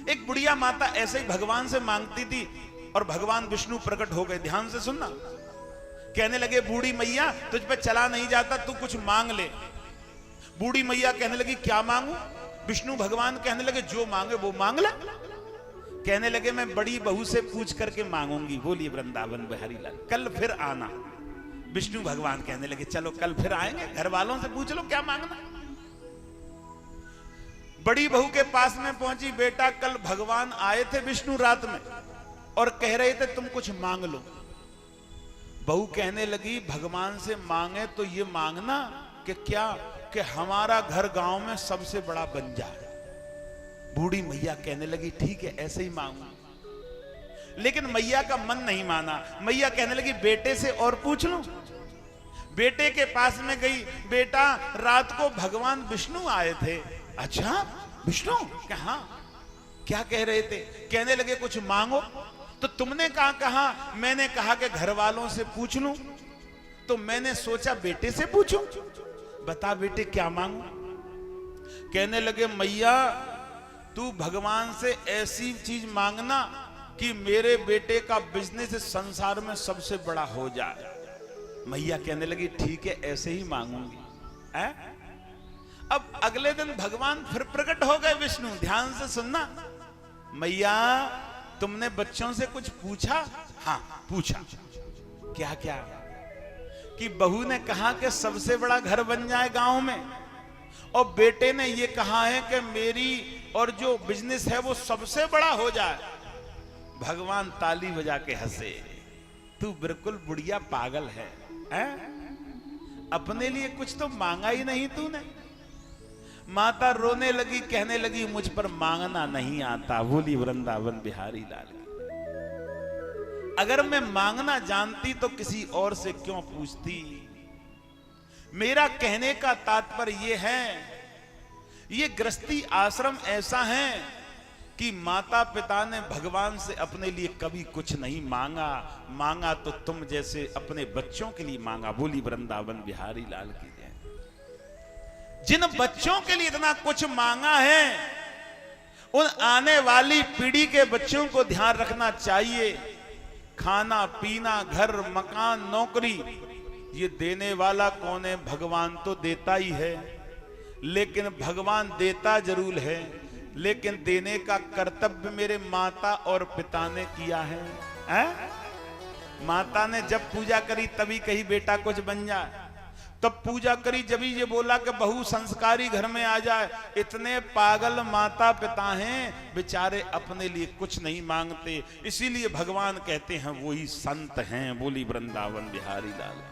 एक बुढ़िया माता ऐसे ही भगवान से मांगती थी और भगवान विष्णु प्रकट हो गए। ध्यान से सुनना। कहने लगे, बूढ़ी मैया तुझ पे चला नहीं जाता, तू कुछ मांग ले। बूढ़ी मैया कहने लगी, क्या मांगू? विष्णु भगवान कहने लगे, जो मांगे वो मांग ले। कहने लगे, मैं बड़ी बहू से पूछ करके मांगूंगी। बोलिए वृंदावन बिहारी लाल। कल फिर आना। विष्णु भगवान कहने लगे, चलो कल फिर आएंगे, घर वालों से पूछ लो क्या मांगना। बड़ी बहू के पास में पहुंची, बेटा कल भगवान आए थे विष्णु रात में और कह रहे थे तुम कुछ मांग लो। बहू कहने लगी, भगवान से मांगे तो ये मांगना कि क्या, कि हमारा घर गांव में सबसे बड़ा बन जाए। बूढ़ी मैया कहने लगी, ठीक है ऐसे ही मांगू। लेकिन मैया का मन नहीं माना। मैया कहने लगी, बेटे से और पूछ लूं। बेटे के पास में गई, बेटा रात को भगवान विष्णु आए थे। अच्छा विष्णु? हाँ। क्या कह रहे थे? कहने लगे कुछ मांगो। तो तुमने कहा? मैंने कहा कि घर वालों से पूछ लूं, तो मैंने सोचा बेटे से पूछूं। बता बेटे क्या मांगू? कहने लगे, मैया तू भगवान से ऐसी चीज मांगना कि मेरे बेटे का बिजनेस संसार में सबसे बड़ा हो जाए। मैया कहने लगी, ठीक है ऐसे ही मांगूंगी। अब अगले दिन भगवान फिर प्रकट हो गए विष्णु। ध्यान से सुनना। मैया तुमने बच्चों से कुछ पूछा? हाँ पूछा। क्या क्या? कि बहू ने कहा कि सबसे बड़ा घर बन जाए गांव में, और बेटे ने ये कहा है कि मेरी और जो बिजनेस है वो सबसे बड़ा हो जाए। भगवान ताली बजा के हंसे। तू बिल्कुल बुढ़िया पागल है, अपने लिए कुछ तो मांगा ही नहीं तूने। माता रोने लगी, कहने लगी, मुझ पर मांगना नहीं आता। बोली वृंदावन बिहारी लाल की। अगर मैं मांगना जानती तो किसी और से क्यों पूछती। मेरा कहने का तात्पर्य यह है, ये गृहस्थी आश्रम ऐसा है कि माता पिता ने भगवान से अपने लिए कभी कुछ नहीं मांगा। मांगा तो तुम जैसे अपने बच्चों के लिए मांगा। बोली वृंदावन बिहारी लाल की जय। जिन बच्चों के लिए इतना कुछ मांगा है, उन आने वाली पीढ़ी के बच्चों को ध्यान रखना चाहिए। खाना पीना, घर मकान, नौकरी, ये देने वाला कौन है? भगवान तो देता ही है, लेकिन भगवान देता जरूर है, लेकिन देने का कर्तव्य मेरे माता और पिता ने किया है। माता ने जब पूजा करी तभी कही बेटा कुछ बन जाए, तब पूजा करी जब ये बोला कि बहू संस्कारी घर में आ जाए। इतने पागल माता पिता हैं, बेचारे अपने लिए कुछ नहीं मांगते। इसीलिए भगवान कहते हैं वही संत हैं। बोली वृंदावन बिहारी लाल।